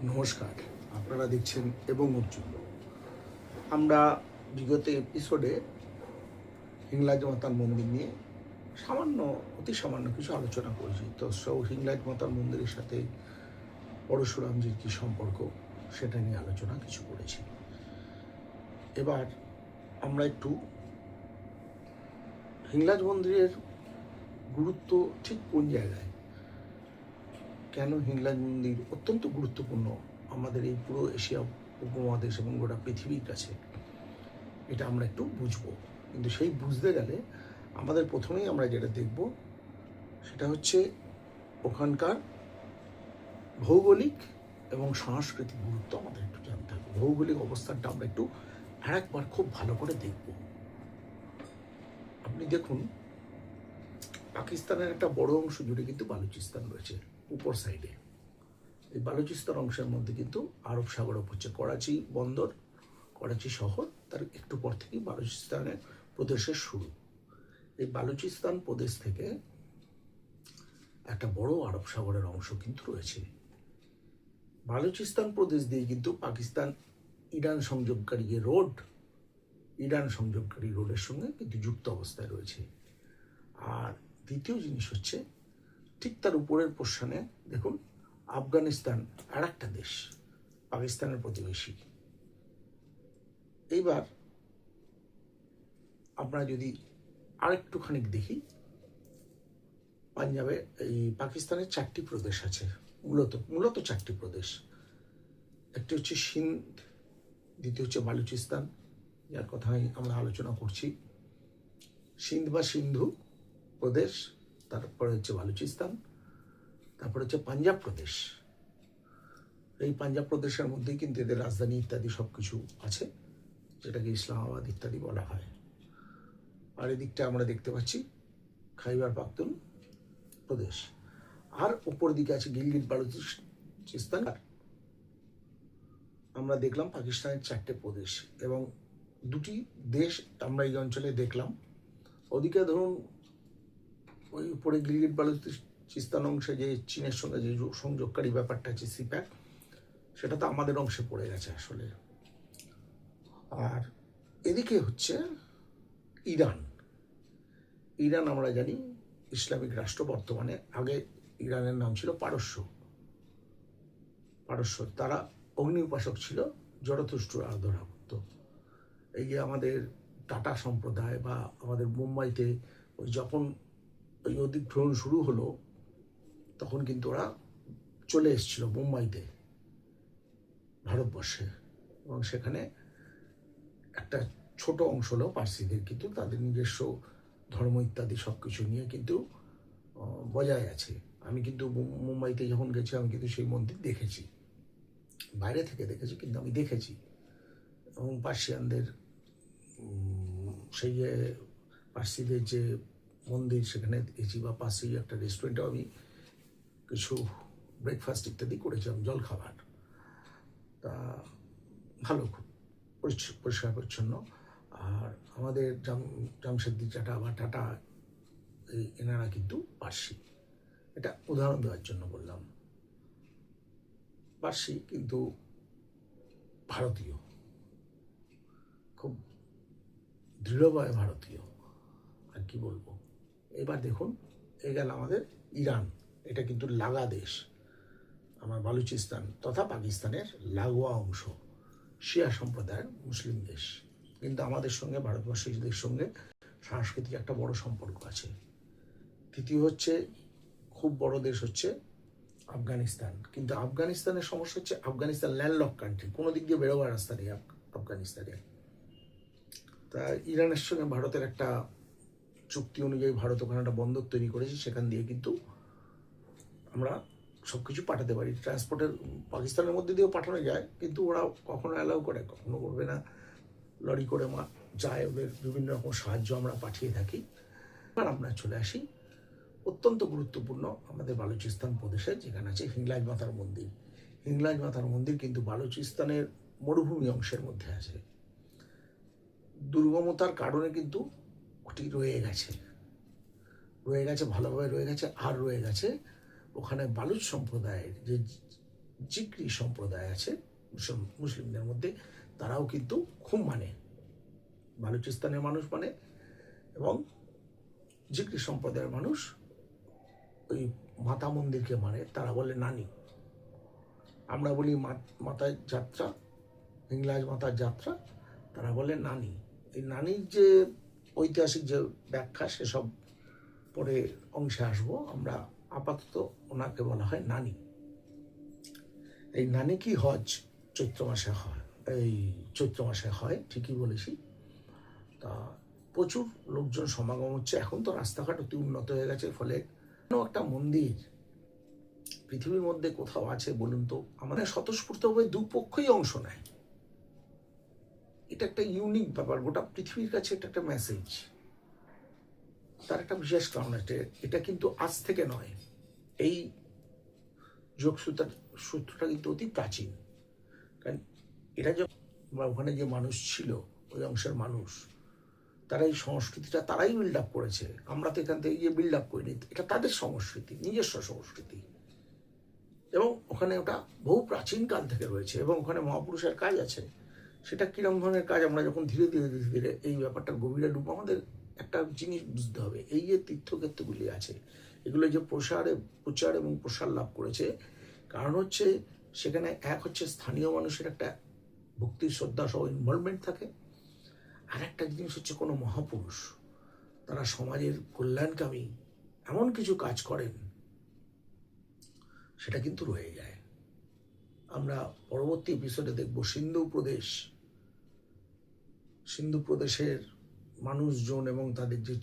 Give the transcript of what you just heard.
নমস্কার, আপনারা দেখছেন এবং অর্জুন। আমরা বিগত এপিসোডে হিংলাজ মাতার মন্দির নিয়ে অতি সামান্য কিছু আলোচনা করেছি। তো হিংলাজ মাতার মন্দিরের সাথে পরশুরামজির কী সম্পর্ক সেটা নিয়ে আলোচনা কিছু করেছি। এবার আমরা একটু হিংলাজ মন্দিরের গুরুত্ব ঠিক কোন জায়গায়, কেন হিংলাজ মন্দির অত্যন্ত গুরুত্বপূর্ণ আমাদের এই পুরো এশিয়া উপমহাদেশ এবং গোটা পৃথিবীর কাছে, এটা আমরা একটু বুঝবো। কিন্তু সেই বুঝতে গেলে আমাদের প্রথমেই আমরা যেটা দেখব সেটা হচ্ছে ওখানকার ভৌগোলিক এবং সাংস্কৃতিক গুরুত্ব আমাদের একটু জানতে হবে। ভৌগোলিক অবস্থানটা আমরা একটু আরেকবার খুব ভালো করে দেখব। আপনি দেখুন, পাকিস্তানের একটা বড় অংশ জুড়ে কিন্তু বালুচিস্তান রয়েছে উপর সাইডে। এই বালুচিস্তান অংশের মধ্যে কিন্তু আরব সাগর হচ্ছে করাচি বন্দর, করাচি শহর, তার একটু পর থেকেই বালুচিস্তানের প্রদেশের শুরু। এই বালুচিস্তান প্রদেশ থেকে একটা বড় আরব সাগরের অংশ কিন্তু রয়েছে। বালুচিস্তান প্রদেশ দিয়ে কিন্তু পাকিস্তান ইরান সংযোগকারী যে রোড, ইরান সংযোগকারী রোডের সঙ্গে কিন্তু যুক্ত অবস্থায় রয়েছে। আর দ্বিতীয় জিনিস হচ্ছে, ঠিক তার উপরের পোর্শনে দেখুন আফগানিস্তান, আর একটা দেশ পাকিস্তানের প্রতিবেশী। এইবার আমরা যদি আরেকটুখানি দেখি, পাঞ্জাবে এই পাকিস্তানের 4টি প্রদেশ আছে, মূলত 4টি প্রদেশ। একটি হচ্ছে সিন্ধ, দ্বিতীয় হচ্ছে বালুচিস্তান, যার কথাই আমরা আলোচনা করছি, সিন্ধ বা সিন্ধু প্রদেশ, তারপরে হচ্ছে বালুচিস্তান, তারপরে হচ্ছে পাঞ্জাব প্রদেশ। এই পাঞ্জাব প্রদেশের মধ্যেই কিন্তু এদের রাজধানী ইত্যাদি সব কিছু আছে, যেটাকে ইসলামাবাদ ইত্যাদি বলা হয়। আর এদিকটা আমরা দেখতে পাচ্ছি খাইবার পাখতুন প্রদেশ, আর উপর দিকে আছে গিলগিট বালুচিস্তান। আমরা দেখলাম পাকিস্তানের 4টে প্রদেশ এবং 2টি দেশ আমরা এই অঞ্চলে দেখলাম। ওদিকে ধরুন ওই উপরে গিলগিট বালুচিস্তান অংশে যে চীনের সঙ্গে যে সংযোগকারী ব্যাপারটা আছে সিপ্যাক, সেটা তো আমাদের অংশে পড়ে গেছে আসলে। আর এদিকে হচ্ছে ইরান। ইরান আমরা জানি ইসলামিক রাষ্ট্র বর্তমানে, আগে ইরানের নাম ছিল পারস্য। তারা অগ্নি উপাসক ছিল, জরথুস্ট্র আরাধনা করত। এই যে আমাদের টাটা সম্প্রদায় বা আমাদের মুম্বাইতে যখন ওই অধিগ্রহণ শুরু হলো, তখন কিন্তু ওরা চলে এসেছিল মুম্বাইতে, ভারতবর্ষে, এবং সেখানে একটা ছোট অংশ হলো পার্সিদের, কিন্তু তাদের নিজস্ব ধর্ম ইত্যাদি সব কিছু নিয়ে কিন্তু বজায় আছে। আমি কিন্তু মুম্বাইতে যখন গেছি, আমি কিন্তু সেই মন্দির দেখেছি, বাইরে থেকে দেখেছি, কিন্তু আমি দেখেছি। এবং পার্সিয়ানদের সেই যে পার্সিদের যে মন্দির, সেখানে গেছি, বা পাশেই একটা রেস্টুরেন্টেও আমি কিছু ব্রেকফাস্ট ইত্যাদি করেছিলাম, জলখাবার। তা ভালো, খুব পরিষ্কার পরিচ্ছন্ন। আর আমাদের জামশেদজি টাটা বা টাটা, এনারা কিন্তু পার্সি। এটা উদাহরণ দেওয়ার জন্য বললাম। পার্সি কিন্তু ভারতীয়, খুব দৃঢ়ভাবে ভারতীয়, আর কি বলবো। এবার দেখুন, এ গেল আমাদের ইরান। এটা কিন্তু লাগা দেশ, আমার বালুচিস্তান তথা পাকিস্তানের লাগোয়া অংশ, শিয়া সম্প্রদায়ের মুসলিম দেশ। কিন্তু আমাদের সঙ্গে, ভারতবর্ষের সঙ্গে সাংস্কৃতিক একটা বড় সম্পর্ক আছে। তৃতীয় হচ্ছে খুব বড় দেশ হচ্ছে আফগানিস্তান। কিন্তু আফগানিস্তানের সমস্যা হচ্ছে, আফগানিস্তান ল্যান্ডলক কান্ট্রি, কোনো দিক দিয়ে বেরোবার রাস্তা নেই আফগানিস্তানে। তা ইরানের সঙ্গে ভারতের একটা চুক্তি অনুযায়ী ভারত ওখানে একটা বন্দর তৈরি করেছে, সেখান দিয়ে কিন্তু আমরা সব কিছু পাঠাতে পারি। ট্রান্সপোর্টের পাকিস্তানের মধ্যে দিয়েও পাঠানো যায়, কিন্তু ওরা কখনো অ্যালাউ করে, কখনো করবে না। লরি করে যায়, ওদের বিভিন্ন রকম সাহায্য আমরা পাঠিয়ে থাকি। আর আমরা চলে আসি অত্যন্ত গুরুত্বপূর্ণ আমাদের বালুচিস্তান প্রদেশে, যেখানে আছে হিংলাজ মাতার মন্দির। হিংলাজ মাতার মন্দির কিন্তু বালুচিস্তানের মরুভূমি অংশের মধ্যে আছে। দুর্গমতার কারণে কিন্তু ওটি রয়ে গেছে, ভালোভাবে রয়ে গেছে। আর রয়ে গেছে ওখানে বালুচ সম্প্রদায়ের যে জিক্রি সম্প্রদায় আছে মুসলিমদের মধ্যে, তারাও কিন্তু খুব মানে, বালুচিস্তানের মানুষ মানে, এবং জিক্রি সম্প্রদায়ের মানুষ ওই মাতা মন্দিরকে মানে, তারা বলে নানি। আমরা বলি মাতার যাত্রা, হিংলাজ মাতার যাত্রা, তারা বলে নানি। এই নানির যে ঐতিহাসিক যে ব্যাখ্যা সেসব পরে অংশে আসবো। আমরা আপাতত ওনাকে বলা হয় নানি। এই নানি কি হজ চৈত্র মাসে হয়, এই চৈত্র মাসে হয়, ঠিকই বলেছি। তা প্রচুর লোকজন সমাগম হচ্ছে। এখন তো রাস্তাঘাট অতি উন্নত হয়ে গেছে, ফলে একটা মন্দির পৃথিবীর মধ্যে কোথাও আছে বলুন তো? আমাদের স্বতঃস্ফূর্তভাবে দুপক্ষই অংশ নেয়। এটা একটা ইউনিক ব্যাপার, গোটা পৃথিবীর কাছে এটা একটা মেসেজ। তার একটা বিশেষ কারণ আছে, এটা কিন্তু আজ থেকে নয়। এই সূত্রটা কিন্তু অতি প্রাচীন। কারণ এটা যে ওখানে যে মানুষ ছিল, ওই অংশের মানুষ, তারা এই সংস্কৃতিটা তারাই বিল্ড আপ করেছে। আমরা তো এখান থেকে গিয়ে বিল্ড আপ করিনি, এটা তাদের সংস্কৃতি, নিজস্ব সংস্কৃতি। এবং ওখানে ওটা বহু প্রাচীন কাল থেকে রয়েছে, এবং ওখানে মহাপুরুষের কাজ আছে। সেটা কিরম ধরনের কাজ, আমরা যখন ধীরে ধীরে ধীরে ধীরে এই ব্যাপারটার গভীরে ঢুকবো, আমাদের একটা জিনিস বুঝতে হবে, এই যে তীর্থক্ষেত্রগুলি আছে, এগুলো যে প্রচার এবং প্রসার লাভ করেছে, কারণ হচ্ছে সেখানে এক হচ্ছে স্থানীয় মানুষের একটা ভক্তি শ্রদ্ধা সহ ইনভলভমেন্ট থাকে, আর একটা জিনিস হচ্ছে কোনো মহাপুরুষ তারা সমাজের কল্যাণকামী এমন কিছু কাজ করেন, সেটা কিন্তু রয়ে যায়। আমরা পরবর্তী এপিসোডে দেখব সিন্ধু প্রদেশের মানুষজন এবং তাদের যে